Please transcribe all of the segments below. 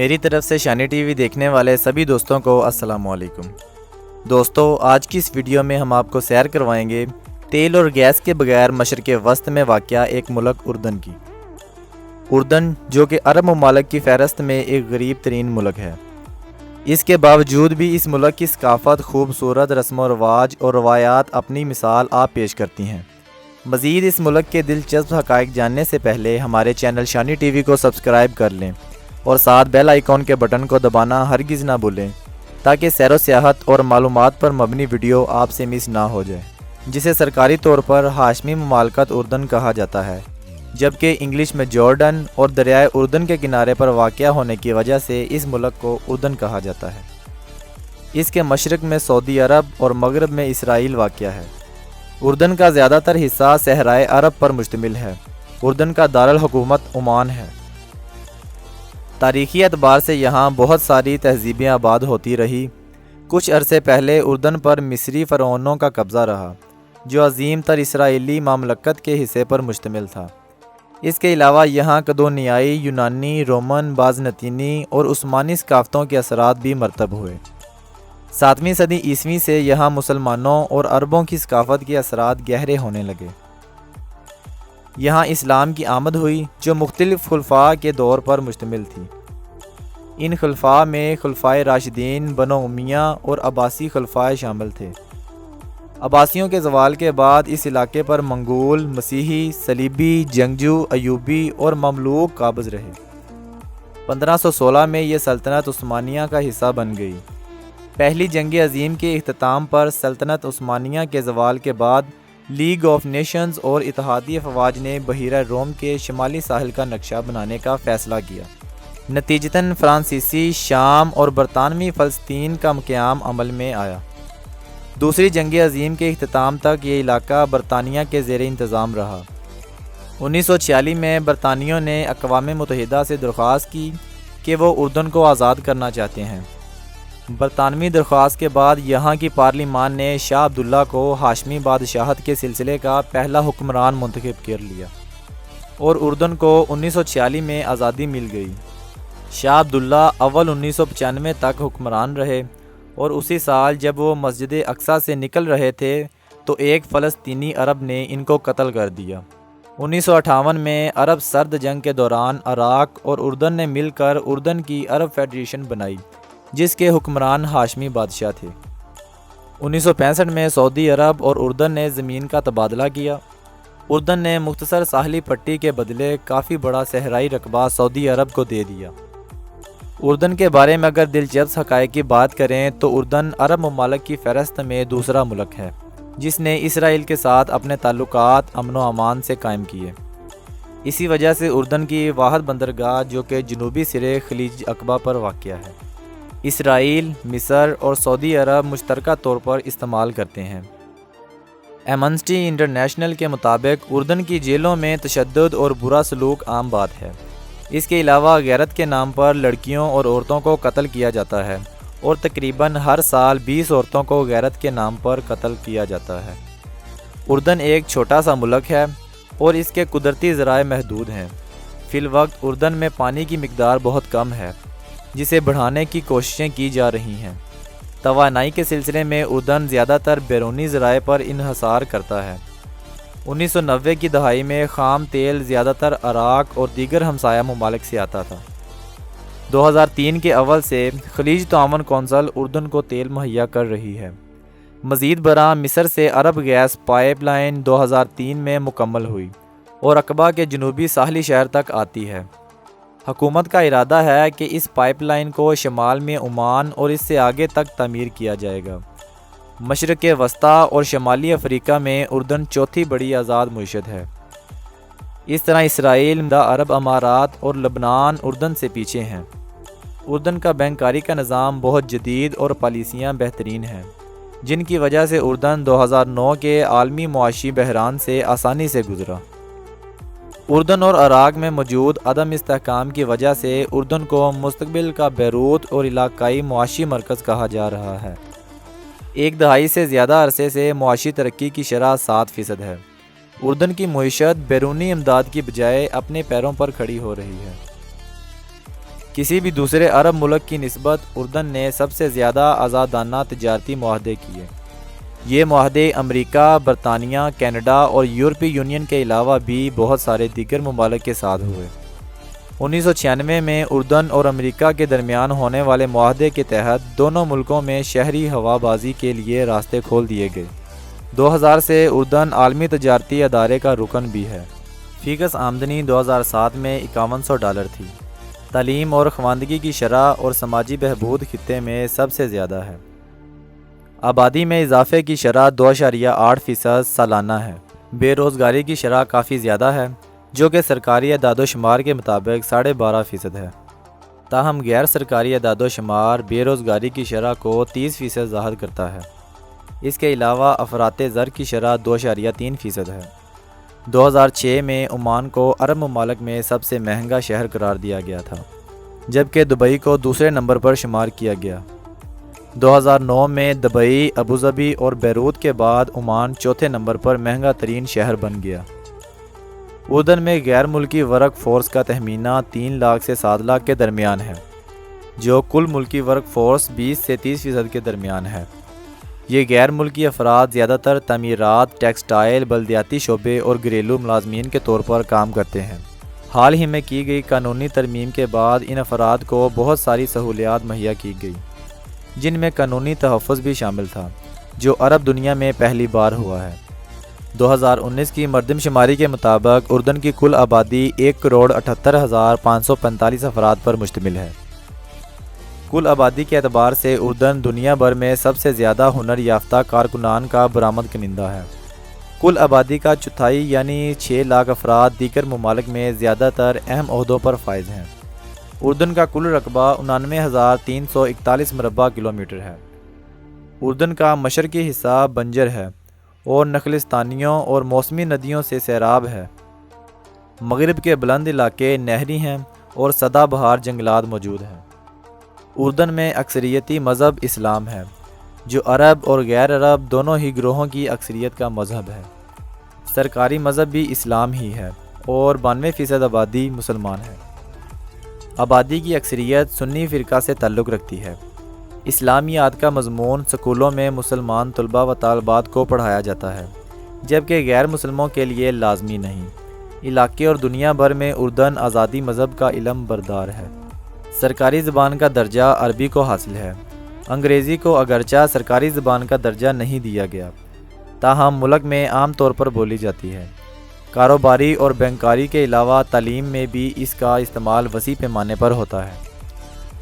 میری طرف سے شانی ٹی وی دیکھنے والے سبھی دوستوں کو السلام علیکم۔ دوستو، آج کی اس ویڈیو میں ہم آپ کو سیر کروائیں گے تیل اور گیس کے بغیر مشرق وسط میں واقع ایک ملک اردن کی۔ اردن جو کہ عرب ممالک کی فہرست میں ایک غریب ترین ملک ہے، اس کے باوجود بھی اس ملک کی ثقافت، خوبصورت رسم و رواج اور روایات اپنی مثال آپ پیش کرتی ہیں۔ مزید اس ملک کے دلچسپ حقائق جاننے سے پہلے ہمارے چینل شانی ٹی وی کو سبسکرائب کر لیں اور ساتھ بیل آئیکن کے بٹن کو دبانا ہرگز نہ بھولیں تاکہ سیر و سیاحت اور معلومات پر مبنی ویڈیو آپ سے مس نہ ہو جائے، جسے سرکاری طور پر ہاشمی مملکت اردن کہا جاتا ہے، جبکہ انگلش میں جارڈن اور دریائے اردن کے کنارے پر واقع ہونے کی وجہ سے اس ملک کو اردن کہا جاتا ہے۔ اس کے مشرق میں سعودی عرب اور مغرب میں اسرائیل واقع ہے۔ اردن کا زیادہ تر حصہ صحرائے عرب پر مشتمل ہے۔ اردن کا دارالحکومت عمان ہے۔ تاریخی اعتبار سے یہاں بہت ساری تہذیبیں آباد ہوتی رہی۔ کچھ عرصے پہلے اردن پر مصری فرعونوں کا قبضہ رہا، جو عظیم تر اسرائیلی مملکت کے حصے پر مشتمل تھا۔ اس کے علاوہ یہاں قدونیائی، یونانی، رومن، بازنطینی اور عثمانی ثقافتوں کے اثرات بھی مرتب ہوئے۔ 7ویں صدی عیسوی سے یہاں مسلمانوں اور عربوں کی ثقافت کے اثرات گہرے ہونے لگے۔ یہاں اسلام کی آمد ہوئی، جو مختلف خلفاء کے دور پر مشتمل تھی۔ ان خلفاء میں خلفائے راشدین، بنو امیہ اور عباسی خلفاء شامل تھے۔ عباسیوں کے زوال کے بعد اس علاقے پر منگول، مسیحی، صلیبی، جنگجو، ایوبی اور مملوک قابض رہے۔ 1516 میں یہ سلطنت عثمانیہ کا حصہ بن گئی۔ پہلی جنگ عظیم کے اختتام پر سلطنت عثمانیہ کے زوال کے بعد لیگ آف نیشنز اور اتحادی افواج نے بحیرہ روم کے شمالی ساحل کا نقشہ بنانے کا فیصلہ کیا۔ نتیجتاً فرانسیسی شام اور برطانوی فلسطین کا قیام عمل میں آیا۔ دوسری جنگ عظیم کے اختتام تک یہ علاقہ برطانیہ کے زیر انتظام رہا۔ 1946 میں برطانویوں نے اقوام متحدہ سے درخواست کی کہ وہ اردن کو آزاد کرنا چاہتے ہیں۔ برطانوی درخواست کے بعد یہاں کی پارلیمان نے شاہ عبداللہ کو ہاشمی بادشاہت کے سلسلے کا پہلا حکمران منتخب کر لیا اور اردن کو 1946 میں آزادی مل گئی۔ شاہ عبداللہ اول 1995 تک حکمران رہے اور اسی سال جب وہ مسجد اقصیٰ سے نکل رہے تھے تو ایک فلسطینی عرب نے ان کو قتل کر دیا۔ 1958 میں عرب سرد جنگ کے دوران عراق اور اردن نے مل کر اردن کی عرب فیڈریشن بنائی، جس کے حکمران ہاشمی بادشاہ تھے۔ 1965 میں سعودی عرب اور اردن نے زمین کا تبادلہ کیا۔ اردن نے مختصر ساحلی پٹی کے بدلے کافی بڑا صحرائی رقبہ سعودی عرب کو دے دیا۔ اردن کے بارے میں اگر دلچسپ حقائق کی بات کریں تو اردن عرب ممالک کی فہرست میں دوسرا ملک ہے جس نے اسرائیل کے ساتھ اپنے تعلقات امن و امان سے قائم کیے۔ اسی وجہ سے اردن کی واحد بندرگاہ جو کہ جنوبی سرے خلیج عقبہ پر واقع ہے، اسرائیل، مصر اور سعودی عرب مشترکہ طور پر استعمال کرتے ہیں۔ ایمنسٹی انٹرنیشنل کے مطابق اردن کی جیلوں میں تشدد اور برا سلوک عام بات ہے۔ اس کے علاوہ غیرت کے نام پر لڑکیوں اور عورتوں کو قتل کیا جاتا ہے اور تقریباً ہر سال 20 عورتوں کو غیرت کے نام پر قتل کیا جاتا ہے۔ اردن ایک چھوٹا سا ملک ہے اور اس کے قدرتی ذرائع محدود ہیں۔ فی الوقت اردن میں پانی کی مقدار بہت کم ہے، جسے بڑھانے کی کوششیں کی جا رہی ہیں۔ توانائی کے سلسلے میں اردن زیادہ تر بیرونی ذرائع پر انحصار کرتا ہے۔ 1990 کی دہائی میں خام تیل زیادہ تر عراق اور دیگر ہمسایہ ممالک سے آتا تھا۔ 2003 کے اول سے خلیج تعاون کونسل اردن کو تیل مہیا کر رہی ہے۔ مزید برآں مصر سے عرب گیس پائپ لائن 2003 میں مکمل ہوئی اور عقبہ کے جنوبی ساحلی شہر تک آتی ہے۔ حکومت کا ارادہ ہے کہ اس پائپ لائن کو شمال میں عمان اور اس سے آگے تک تعمیر کیا جائے گا۔ مشرق وسطیٰ اور شمالی افریقہ میں اردن چوتھی بڑی آزاد معیشت ہے۔ اس طرح اسرائیل، عرب امارات اور لبنان اردن سے پیچھے ہیں۔ اردن کا بینکاری کا نظام بہت جدید اور پالیسیاں بہترین ہیں، جن کی وجہ سے اردن 2009 کے عالمی معاشی بحران سے آسانی سے گزرا۔ اردن اور عراق میں موجود عدم استحکام کی وجہ سے اردن کو مستقبل کا بیروت اور علاقائی معاشی مرکز کہا جا رہا ہے۔ ایک دہائی سے زیادہ عرصے سے معاشی ترقی کی شرح 7% ہے۔ اردن کی معیشت بیرونی امداد کی بجائے اپنے پیروں پر کھڑی ہو رہی ہے۔ کسی بھی دوسرے عرب ملک کی نسبت اردن نے سب سے زیادہ آزادانہ تجارتی معاہدے کیے۔ یہ معاہدے امریکہ، برطانیہ، کینیڈا اور یورپی یونین کے علاوہ بھی بہت سارے دیگر ممالک کے ساتھ ہوئے۔ 1996 میں اردن اور امریکہ کے درمیان ہونے والے معاہدے کے تحت دونوں ملکوں میں شہری ہوا بازی کے لیے راستے کھول دیے گئے۔ 2000 سے اردن عالمی تجارتی ادارے کا رکن بھی ہے۔ فی کس آمدنی 2007 میں $5100 تھی۔ تعلیم اور خواندگی کی شرح اور سماجی بہبود خطے میں سب سے زیادہ ہے۔ آبادی میں اضافے کی شرح 2.8% سالانہ ہے۔ بے روزگاری کی شرح کافی زیادہ ہے، جو کہ سرکاری اعداد و شمار کے مطابق 12.5% ہے۔ تاہم غیر سرکاری اعداد و شمار بے روزگاری کی شرح کو 30% ظاہر کرتا ہے۔ اس کے علاوہ افراط زر کی شرح 2.3% ہے۔ 2006 میں عمان کو عرب ممالک میں سب سے مہنگا شہر قرار دیا گیا تھا، جبکہ دبئی کو دوسرے نمبر پر شمار کیا گیا۔ 2009 میں دبئی، ابوظہبی اور بیروت کے بعد عمان چوتھے نمبر پر مہنگا ترین شہر بن گیا۔ اردن میں غیر ملکی ورک فورس کا تخمینہ 3 لاکھ سے 7 لاکھ کے درمیان ہے، جو کل ملکی ورک فورس 20 سے 30% کے درمیان ہے۔ یہ غیر ملکی افراد زیادہ تر تعمیرات، ٹیکسٹائل، بلدیاتی شعبے اور گھریلو ملازمین کے طور پر کام کرتے ہیں۔ حال ہی میں کی گئی قانونی ترمیم کے بعد ان افراد کو بہت ساری سہولیات مہیا کی گئی، جن میں قانونی تحفظ بھی شامل تھا، جو عرب دنیا میں پہلی بار ہوا ہے۔ 2019 کی مردم شماری کے مطابق اردن کی کل آبادی 1,78,545 افراد پر مشتمل ہے۔ کل آبادی کے اعتبار سے اردن دنیا بھر میں سب سے زیادہ ہنر یافتہ کارکنان کا برآمد کنندہ ہے۔ کل آبادی کا چوتھائی یعنی 6 لاکھ افراد دیگر ممالک میں زیادہ تر اہم عہدوں پر فائز ہیں۔ اردن کا کل رقبہ 99,341 مربع کلومیٹر ہے۔ اردن کا مشرقی حصہ بنجر ہے اور نخلستانیوں اور موسمی ندیوں سے سیراب ہے۔ مغرب کے بلند علاقے نہری ہیں اور سدا بہار جنگلات موجود ہیں۔ اردن میں اکثریتی مذہب اسلام ہے، جو عرب اور غیر عرب دونوں ہی گروہوں کی اکثریت کا مذہب ہے۔ سرکاری مذہب بھی اسلام ہی ہے اور 92% آبادی مسلمان ہے۔ آبادی کی اکثریت سنی فرقہ سے تعلق رکھتی ہے۔ اسلامیات کا مضمون سکولوں میں مسلمان طلباء و طالبات کو پڑھایا جاتا ہے، جبکہ غیر مسلموں کے لیے لازمی نہیں۔ علاقے اور دنیا بھر میں اردن آزادی مذہب کا علم بردار ہے۔ سرکاری زبان کا درجہ عربی کو حاصل ہے۔ انگریزی کو اگرچہ سرکاری زبان کا درجہ نہیں دیا گیا، تاہم ملک میں عام طور پر بولی جاتی ہے۔ کاروباری اور بینکاری کے علاوہ تعلیم میں بھی اس کا استعمال وسیع پیمانے پر ہوتا ہے۔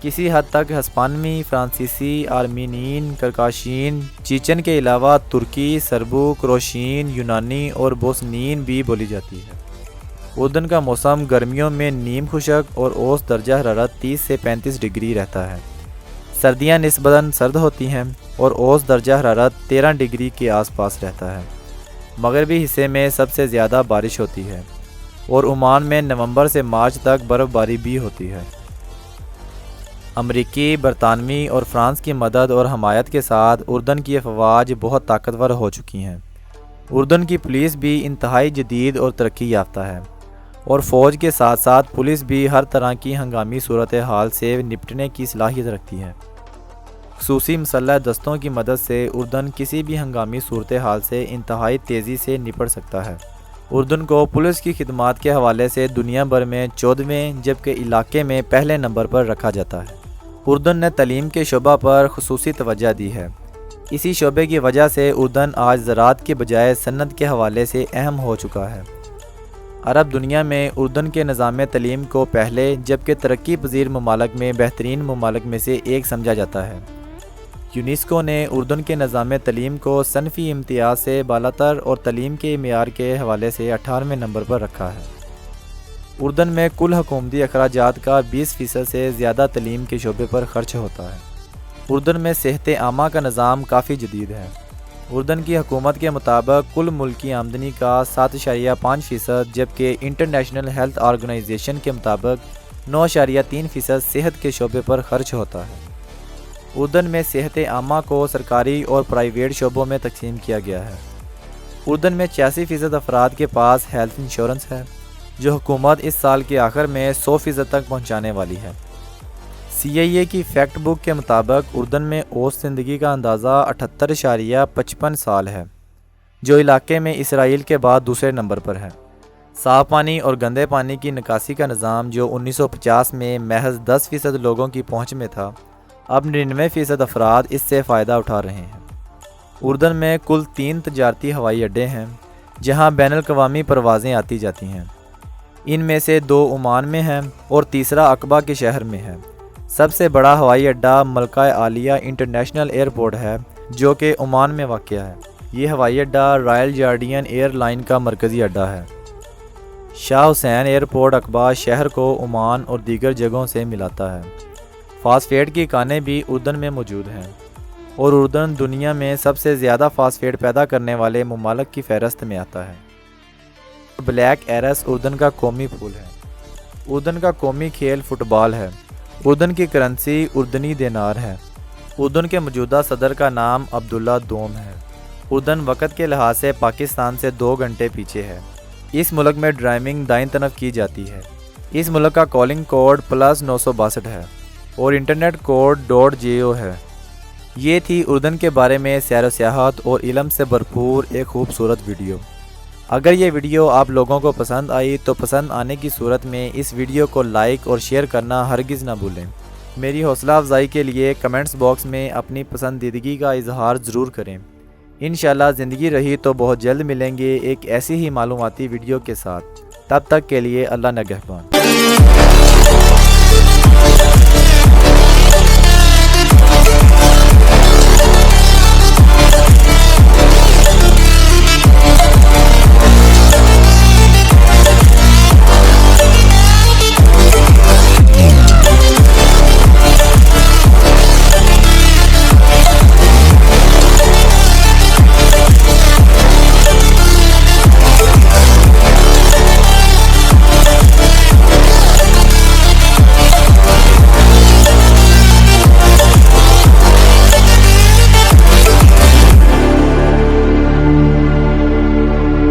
کسی حد تک ہسپانوی، فرانسیسی، آرمینین، کرکاشین، چیچن کے علاوہ ترکی، سربو، کروشین، یونانی اور بوسنین بھی بولی جاتی ہے۔ اردن کا موسم گرمیوں میں نیم خشک اور اوسط درجہ حرارت 30 سے 35 ڈگری رہتا ہے۔ سردیاں نسبتاً سرد ہوتی ہیں اور اوسط درجہ حرارت 13 ڈگری کے آس پاس رہتا ہے۔ مغربی حصے میں سب سے زیادہ بارش ہوتی ہے اور عمان میں نومبر سے مارچ تک برف باری بھی ہوتی ہے۔ امریکی، برطانوی اور فرانس کی مدد اور حمایت کے ساتھ اردن کی افواج بہت طاقتور ہو چکی ہیں۔ اردن کی پولیس بھی انتہائی جدید اور ترقی یافتہ ہے، اور فوج کے ساتھ ساتھ پولیس بھی ہر طرح کی ہنگامی صورتحال سے نپٹنے کی صلاحیت رکھتی ہے۔ خصوصی مسلح دستوں کی مدد سے اردن کسی بھی ہنگامی صورتحال سے انتہائی تیزی سے نپٹ سکتا ہے۔ اردن کو پولیس کی خدمات کے حوالے سے دنیا بھر میں 14ویں جبکہ علاقے میں پہلے نمبر پر رکھا جاتا ہے۔ اردن نے تعلیم کے شعبہ پر خصوصی توجہ دی ہے۔ اسی شعبے کی وجہ سے اردن آج زراعت کے بجائے صنعت کے حوالے سے اہم ہو چکا ہے۔ عرب دنیا میں اردن کے نظام تعلیم کو پہلے جبکہ ترقی پذیر ممالک میں بہترین ممالک میں سے ایک سمجھا جاتا ہے۔ یونیسکو نے اردن کے نظام تعلیم کو صنفی امتیاز سے بالاتر اور تعلیم کے معیار کے حوالے سے 18ویں نمبر پر رکھا ہے۔ اردن میں کل حکومتی اخراجات کا 20% سے زیادہ تعلیم کے شعبے پر خرچ ہوتا ہے۔ اردن میں صحت عامہ کا نظام کافی جدید ہے۔ اردن کی حکومت کے مطابق کل ملکی آمدنی کا 7.5% جبکہ انٹرنیشنل ہیلتھ آرگنائزیشن کے مطابق 9.3% صحت کے شعبے پر خرچ ہوتا ہے۔ اردن میں صحت عامہ کو سرکاری اور پرائیویٹ شعبوں میں تقسیم کیا گیا ہے۔ اردن میں 86% افراد کے پاس ہیلتھ انشورنس ہے، جو حکومت اس سال کے آخر میں 100% تک پہنچانے والی ہے۔ CIA کی فیکٹ بک کے مطابق اردن میں اوسط زندگی کا اندازہ 78.55 سال ہے، جو علاقے میں اسرائیل کے بعد دوسرے نمبر پر ہے۔ صاف پانی اور گندے پانی کی نکاسی کا نظام، جو 1950 میں محض 10% لوگوں کی پہنچ میں تھا، اب 99% افراد اس سے فائدہ اٹھا رہے ہیں۔ اردن میں کل 3 تجارتی ہوائی اڈے ہیں جہاں بین الاقوامی پروازیں آتی جاتی ہیں۔ ان میں سے 2 عمان میں ہیں اور تیسرا عقبہ کے شہر میں ہے۔ سب سے بڑا ہوائی اڈہ ملکہ عالیہ انٹرنیشنل ایئرپورٹ ہے، جو کہ عمان میں واقع ہے۔ یہ ہوائی اڈہ رائل جارڈین ایئر لائن کا مرکزی اڈہ ہے۔ شاہ حسین ایئرپورٹ عقبہ شہر کو عمان اور دیگر جگہوں سے ملاتا ہے۔ فاسفیٹ کی کانیں بھی اردن میں موجود ہیں اور اردن دنیا میں سب سے زیادہ فاسفیٹ پیدا کرنے والے ممالک کی فہرست میں آتا ہے۔ بلیک ایرس اردن کا قومی پھول ہے۔ اردن کا قومی کھیل فٹ بال ہے۔ اردن کی کرنسی اردنی دینار ہے۔ اردن کے موجودہ صدر کا نام عبداللہ دوم ہے۔ اردن وقت کے لحاظ سے پاکستان سے 2 گھنٹے پیچھے ہے۔ اس ملک میں ڈرائیونگ دائیں طرف کی جاتی ہے۔ اس ملک کا کالنگ کوڈ +962 ہے اور انٹرنیٹ کوڈ .go ہے۔ یہ تھی اردن کے بارے میں سیر و سیاحت اور علم سے بھرپور ایک خوبصورت ویڈیو۔ اگر یہ ویڈیو آپ لوگوں کو پسند آئی تو پسند آنے کی صورت میں اس ویڈیو کو لائک اور شیئر کرنا ہرگز نہ بھولیں۔ میری حوصلہ افزائی کے لیے کمنٹس باکس میں اپنی پسندیدگی کا اظہار ضرور کریں۔ انشاءاللہ زندگی رہی تو بہت جلد ملیں گے ایک ایسی ہی معلوماتی ویڈیو کے ساتھ۔ تب تک کے لیے اللہ نگہبان۔